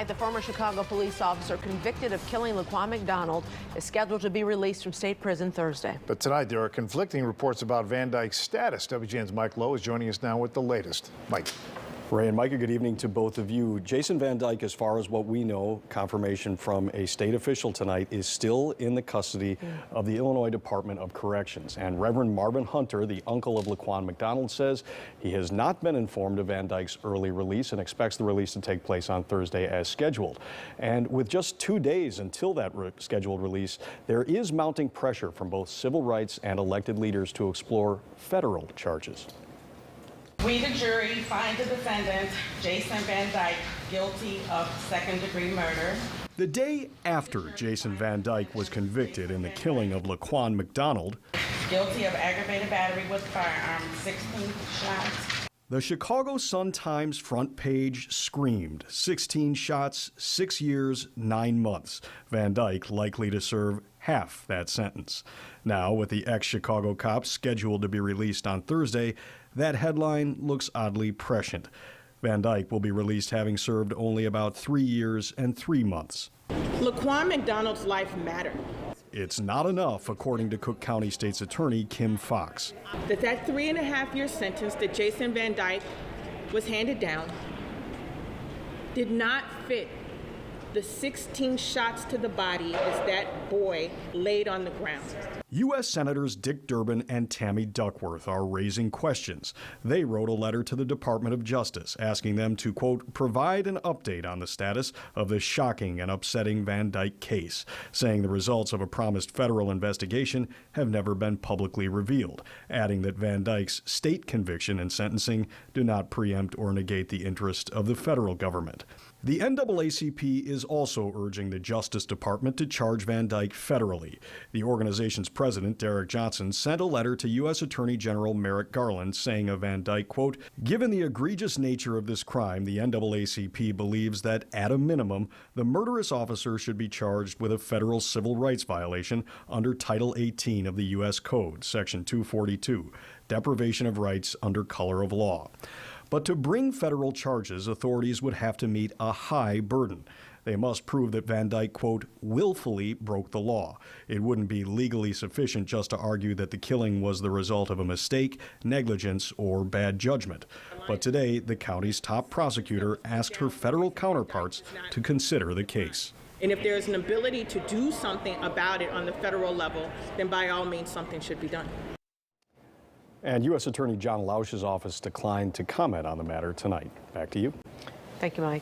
The former Chicago police officer convicted of killing Laquan McDonald is scheduled to be released from state prison Thursday. But tonight there are conflicting reports about Van Dyke's status. WGN's Mike Lowe is joining us now with the latest. Mike. Ray and Micah, good evening to both of you. Jason Van Dyke, as far as what we know, confirmation from a state official tonight, is still in the custody of the Illinois Department of Corrections. And Reverend Marvin Hunter, the uncle of Laquan McDonald, says he has not been informed of Van Dyke's early release and expects the release to take place on Thursday as scheduled. And with just 2 days until that scheduled release, there is mounting pressure from both civil rights and elected leaders to explore federal charges. We, the jury, find the defendant, Jason Van Dyke, guilty of second-degree murder. The day after Jason Van Dyke was convicted in the killing of Laquan McDonald, Guilty of aggravated battery with firearm, 16 shots. the Chicago Sun-Times front page screamed 16 shots, 6 years, 9 months. Van Dyke likely to serve half that sentence. Now, with the ex-Chicago cop scheduled to be released on Thursday, that headline looks oddly prescient. Van Dyke will be released having served only about 3 years and 3 months. Laquan McDonald's life mattered. It's not enough, according to Cook County State's Attorney Kim Fox. That 3.5-year sentence that Jason Van Dyke was handed down did not fit the 16 shots to the body as that boy laid on the ground. U.S. Senators Dick Durbin and Tammy Duckworth are raising questions. They wrote a letter to the Department of Justice asking them to, quote, provide an update on the status of the shocking and upsetting Van Dyke case, saying the results of a promised federal investigation have never been publicly revealed, adding that Van Dyke's state conviction and sentencing do not preempt or negate the interest of the federal government. The NAACP is also urging the Justice Department to charge Van Dyke federally. The organization's president, Derek Johnson, sent a letter to U.S. Attorney General Merrick Garland saying of Van Dyke, quote, given the egregious nature of this crime, the NAACP believes that, at a minimum, the murderous officer should be charged with a federal civil rights violation under Title 18 of the U.S. Code, Section 242, deprivation of rights under color of law. But to bring federal charges, authorities would have to meet a high burden. They must prove that Van Dyke, quote, willfully broke the law. It wouldn't be legally sufficient just to argue that the killing was the result of a mistake, negligence, or bad judgment. But today, the county's top prosecutor asked her federal counterparts to consider the case. And if there's an ability to do something about it on the federal level, then by all means something should be done. And U.S. Attorney John Lausch's office declined to comment on the matter tonight. Back to you. Thank you, Mike.